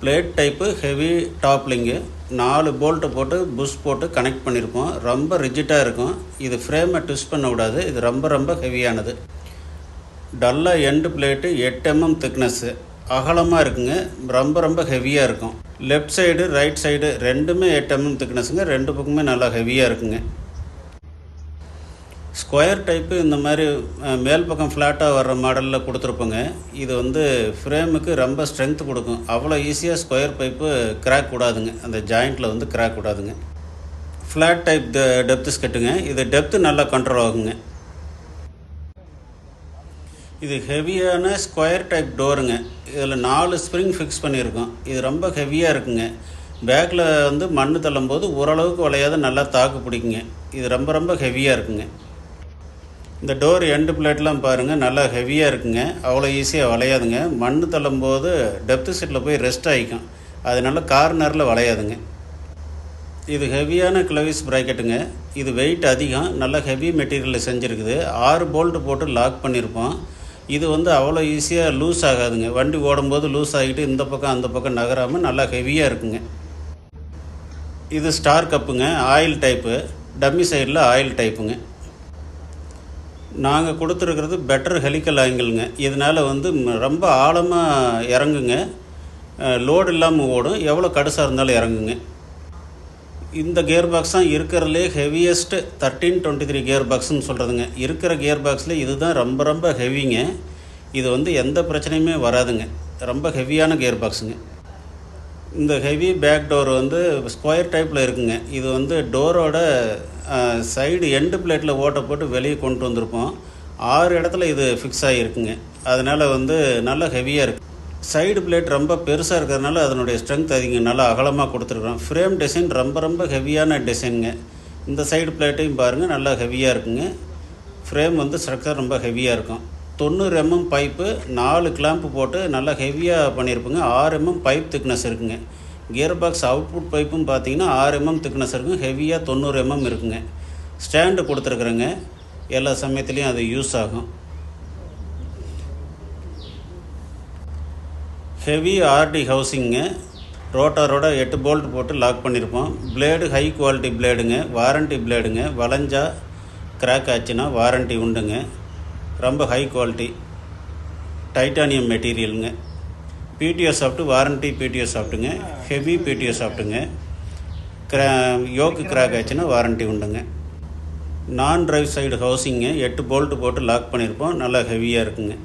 Plate type heavy டாப்லிங்கு 4 bolt போட்டு push போட்டு connect பண்ணியிருப்போம். ரொம்ப ரிஜிட்டாக இருக்கும். இது ஃப்ரேமை ட்விஸ்ட் பண்ண விடாது. இது ரொம்ப ஹெவியானது. டல்லாக எண்டு பிளேட்டு 8 mm திக்னஸ்ஸு, அகலமாக இருக்குங்க. ரொம்ப ஹெவியாக இருக்கும். லெஃப்ட் சைடு ரைட் சைடு ரெண்டுமே 8 mm திக்னஸுங்க. ரெண்டு பக்கமே நல்லா ஹெவியாக இருக்குங்க. ஸ்கொயர் டைப்பு இந்த மாதிரி மேல் பக்கம் ஃப்ளாட்டாக வர்ற மாடலில் கொடுத்துருப்போங்க. இது வந்து ஃப்ரேமுக்கு ரொம்ப ஸ்ட்ரென்த் கொடுக்கும். அவ்வளோ ஈஸியாக ஸ்கொயர் பைப்பு கிராக் கூடாதுங்க. அந்த ஜாயிண்ட்டில் வந்து கிராக் கூடாதுங்க. ஃப்ளாட் டைப் டெப்த்து ஸ்கெட்டுங்க. இது டெப்த்து நல்லா கண்ட்ரோல் ஆகுங்க. இது ஹெவியான ஸ்கொயர் டைப் டோருங்க. இதில் 4 ஸ்ப்ரிங் ஃபிக்ஸ் பண்ணியிருக்கோம். இது ரொம்ப ஹெவியாக இருக்குங்க. பேக்கில் வந்து மண் தள்ளும் போது ஓரளவுக்கு வளையாத நல்லா தாக்கு பிடிக்குங்க. இது ரொம்ப ஹெவியாக இருக்குங்க. இந்த டோர் எண்டு பிளேட்லாம் பாருங்கள், நல்லா ஹெவியாக இருக்குங்க. அவ்வளோ ஈஸியாக வளையாதுங்க. மண் தள்ளும் போது டெப்த்து சீட்டில் போய் ரெஸ்ட் ஆகிக்கும். அதனால கார்னரில் வளையாதுங்க. இது ஹெவியான கிளவிஸ் ப்ராக்கெட்டுங்க. இது வெயிட் அதிகம். நல்லா ஹெவி மெட்டீரியலில் செஞ்சுருக்குது. 6 போல்ட்டு போட்டு லாக் பண்ணியிருப்போம். இது வந்து அவ்வளோ ஈஸியாக லூஸ் ஆகாதுங்க. வண்டி ஓடும்போது லூஸ் ஆகிட்டு இந்த பக்கம் அந்த பக்கம் நகராமல் நல்லா ஹெவியாக இருக்குங்க. இது ஸ்டார் கப்புங்க. Oil type. டம்மி சைடில் ஆயில் டைப்புங்க. நாங்கள் கொடுத்துருக்கிறது பெட்டர் ஹெலிக்கல் ஆங்கிளுங்க. இதனால் வந்து ரொம்ப ஆழமாக இறங்குங்க. லோடு இல்லாமல் ஓடும். எவ்வளோ கடுசாக இருந்தாலும் இறங்குங்க. இந்த கியர் பாக்ஸ் தான் இருக்கிறதுலே ஹெவியஸ்ட்டு 1323 கியர் பாக்ஸ்ன்னு சொல்கிறதுங்க. இருக்கிற கியர் பாக்ஸில் இது தான் ரொம்ப ஹெவிங்க. இது வந்து எந்த பிரச்சனையுமே வராதுங்க. ரொம்ப ஹெவியான கியர் பாக்ஸுங்க. இந்த ஹெவி பேக் டோர் வந்து ஸ்கொயர் டைப்பில் இருக்குங்க. இது வந்து டோரோட சைடு எண்டு பிளேட்டில் ஓட்டை போட்டு வெளியே கொண்டு வந்திருப்போம். 6 இடத்துல இது ஃபிக்ஸ் ஆகிருக்குங்க. அதனால் வந்து நல்லா ஹெவியாக இருக்குது. சைடு பிளேட் ரொம்ப பெருசாக இருக்கிறதுனால அதனுடைய ஸ்ட்ரென்த் அதிகம். நல்லா அகலமாக கொடுத்துருக்குறோம். ஃப்ரேம் டிசைன் ரொம்ப ஹெவியான டிசைனுங்க. இந்த சைடு பிளேட்டையும் பாருங்கள், நல்லா ஹெவியாக இருக்குங்க. ஃப்ரேம் வந்து ஸ்ட்ரக்சர் ரொம்ப ஹெவியாக இருக்கும். 90 mm பைப்பு 4 கிளாம்ப்பு போட்டு நல்லா ஹெவியாக பண்ணியிருப்புங்க. 6 mm பைப் திக்னஸ் இருக்குங்க. கியர் பாக்ஸ் அவுட்புட் பைப்பும் பார்த்தீங்கன்னா 6 mm திக்னஸ் இருக்குங்க. ஹெவியாக 90 mm இருக்குங்க. ஸ்டாண்டு கொடுத்துருக்குறேங்க. எல்லா சமயத்துலேயும் அது யூஸ் ஆகும். ஹெவி ஆர்டி ஹவுசிங்க. ரோட்டாரோட 8 போல்ட் போட்டு லாக் பண்ணியிருப்போம். பிளேடு ஹை குவாலிட்டி பிளேடுங்க. வாரண்ட்டி பிளேடுங்க. வளைஞ்சா கிராக் ஆச்சுன்னா வாரண்ட்டி உண்டுங்க. ரொம்ப ஹை குவாலிட்டி டைட்டானியம் மெட்டீரியலுங்க. பிடிஓ சாஃப்ட்டு, வாரண்ட்டி பிடிஓ சாஃப்ட்டுங்க. ஹெவி பிடிஓ சாஃப்ட்டுங்க. யோக்கு கிராக் ஆச்சுன்னா வாரண்ட்டி உண்டுங்க. நான் டிரைவ் சைடு ஹவுசிங்க. 8 போல்ட்டு போட்டு லாக் பண்ணியிருப்போம். நல்லா ஹெவியாக இருக்குங்க.